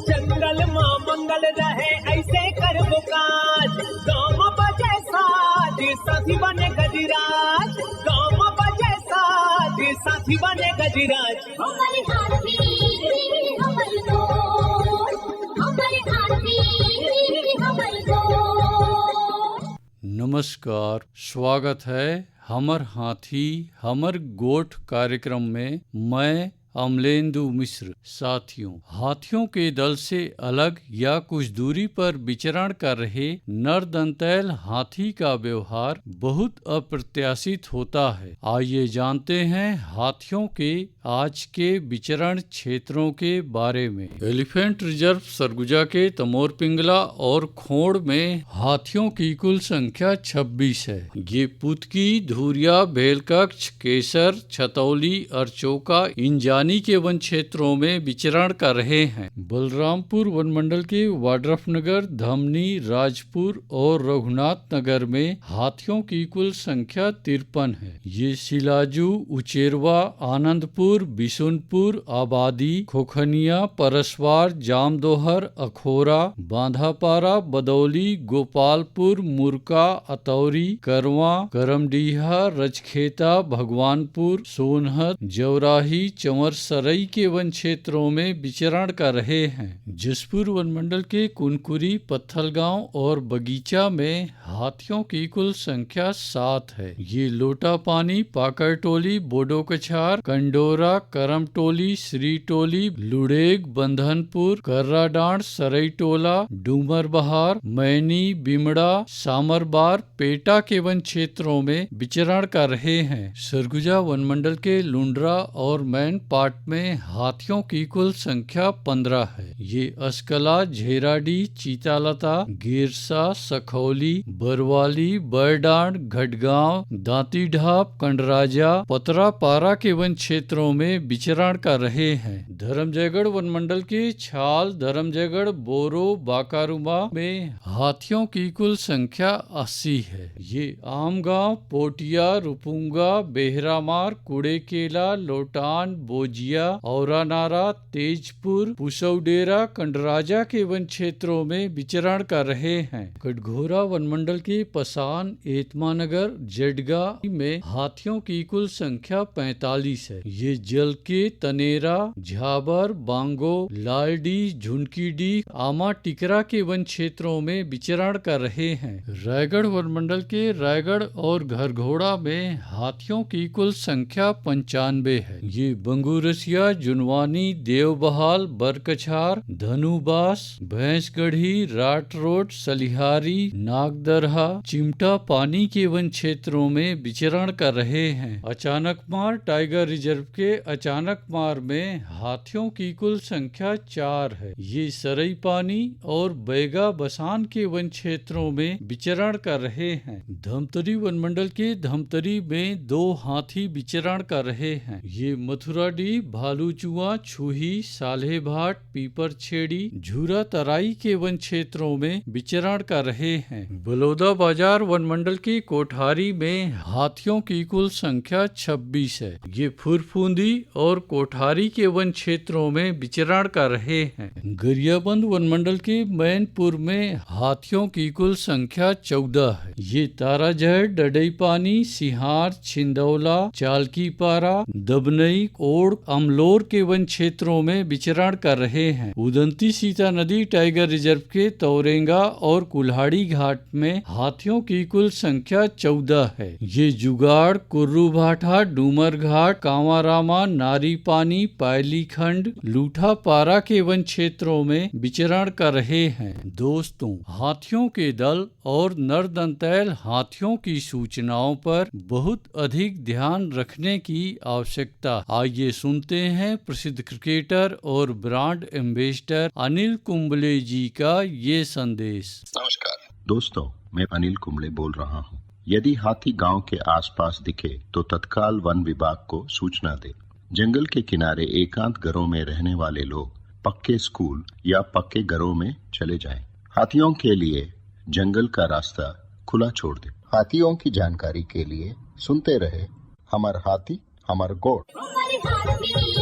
जंगल मां मंगल रहे ऐसे करबो काज, गाँव बजे साज साथी बने गजराज, गाँव बजे साज साथी बने गजराज। हमारे हाथी हमारे दोस्त, हमारे हाथी हमारे दोस्त। नमस्कार, स्वागत है हमर हाथी हमर गोठ कार्यक्रम में। मैं अमलेंदु मिश्र। साथियों, हाथियों के दल से अलग या कुछ दूरी पर विचरण कर रहे नर दंतैल हाथी का व्यवहार बहुत अप्रत्याशित होता है। आइए जानते हैं हाथियों के आज के विचरण क्षेत्रों के बारे में। एलिफेंट रिजर्व सरगुजा के तमोर पिंगला और खोड़ में हाथियों की कुल संख्या 26 है। ये पुतकी, धुरिया, बेलकक्ष, केसर, छतौली, अरचोका, इंजानी के वन क्षेत्रों में विचरण कर रहे हैं। बलरामपुर वन मंडल के वाड्रफ नगर, धमनी, राजपुर और रघुनाथ नगर में हाथियों की कुल संख्या 53 है। ये सिलाजू, उचेरवा, आनंदपुर, बिशुनपुर, आबादी, खोखनिया, परसवार, जामदोहर, अखोरा, बांधापारा, बदौली, गोपालपुर, मुरका, अतौरी, करवा, करमडीहा, रजखेता, भगवानपुर, सोनहत, जवराही, चंवर सरई के वन क्षेत्रों में विचरण कर रहे हैं। जसपुर वन मंडल के कुनकुरी, पत्थलगांव और बगीचा में हाथियों की कुल संख्या 7 है। ये लोटा पानी, पाकरटोली, बोडो कछार, कंडोरा, करमटोली, श्रीटोली, लुड़ेग, बंधनपुर, कर्राडांड, सरईटोला, डूमर बहार, मैनी, बिमड़ा, सामरबार, पेटा के वन क्षेत्रों में विचरण कर रहे हैं। सरगुजा वन मंडल के लुंड्रा और मैन पार्ट में हाथियों की कुल संख्या 15 है। ये अस्कला, झेराडी, चीतालता, गिरसा, सखौली, बरवाली, बरडांड, घटगांव, दांतीढाप, कंडराजा, पतरापारा के वन क्षेत्रों में विचरण कर रहे हैं। धर्मजयगढ़ वन मंडल के छाल, धर्मजयगढ़, बोरो, बाकारुमा में हाथियों की कुल संख्या 80 है। ये आमगांव, पोटिया, रुपुंगा, बेहरामार, कुड़ेकेला, लोटान, बोजिया, औरानारा, तेजपुर, पुसौडेरा, कंडराजा के वन क्षेत्रों में विचरण कर रहे हैं। कटघोरा वन मंडल के पसान, एतमानगर, जडगा में हाथियों की कुल संख्या 45 है। ये जल के तनेरा, झाबर, बांगो, लालडी, झुनकीडी, आमा टिकरा के वन क्षेत्रों में विचरण कर रहे हैं। रायगढ़ वन मंडल के रायगढ़ और घरघोड़ा में हाथियों की कुल संख्या 95 है। ये बंगूरसिया, जुनवानी, देवबहाल, बरकछार, धनुबास, भैंसगढ़ी, राटरोड, सलिहारी, नागदरहा, चिमटा पानी के वन क्षेत्रों में विचरण कर रहे हैं। अचानकमार टाइगर रिजर्व के अचानकमार में हाथियों की कुल संख्या 4 है। ये सरई पानी और बैगा बसान के वन क्षेत्रों में विचरण कर रहे हैं। धमतरी वन मंडल के धमतरी में 2 हाथी विचरण कर रहे हैं। ये मथुराडी, भालूचुआ, छुही, सालेभाट, पीपर छेड़ी, झूरा तराई के वन क्षेत्रों में विचरण कर रहे हैं। बलौदा बाजार वन मंडल के कोठारी में हाथियों की कुल संख्या 26 है। ये फुरफुंदी और कोठारी के वन क्षेत्रों में विचरण कर रहे हैं। गरियाबंद वन मंडल के मैनपुर में हाथियों की कुल संख्या 14 है। ये ताराजहर, डडईपानी, सिहार, छिंदौला, चालकीपारा, दबनई, ओड़, अमलोर के वन क्षेत्रों में विचरण कर रहे हैं। उदंती सीता नदी टाइगर रिजर्व के तौरेंगा और कुल्हाड़ी घाट में हाथियों की कुल संख्या 14 है। ये जुगाड़, कुर्रू भाठा, डूमर घाट, कांवारामा, नारी पानी, पायली खंड, लूठा पारा के वन क्षेत्रों में विचरण कर रहे हैं। दोस्तों, हाथियों के दल और नरदंतैल हाथियों की सूचनाओं पर बहुत अधिक ध्यान रखने की आवश्यकता। आइए सुनते हैं प्रसिद्ध क्रिकेटर और ब्रांड एम्बेसडर अनिल कुंबले जी का ये संदेश। नमस्कार दोस्तों, मैं अनिल कुंबले बोल रहा हूँ। यदि हाथी गांव के आसपास दिखे तो तत्काल वन विभाग को सूचना दे। जंगल के किनारे एकांत घरों में रहने वाले लोग पक्के स्कूल या पक्के घरों में चले जाएं। हाथियों के लिए जंगल का रास्ता खुला छोड़ दे। हाथियों की जानकारी के लिए सुनते रहे हमर हाथी हमर गोठ। हमर हाथी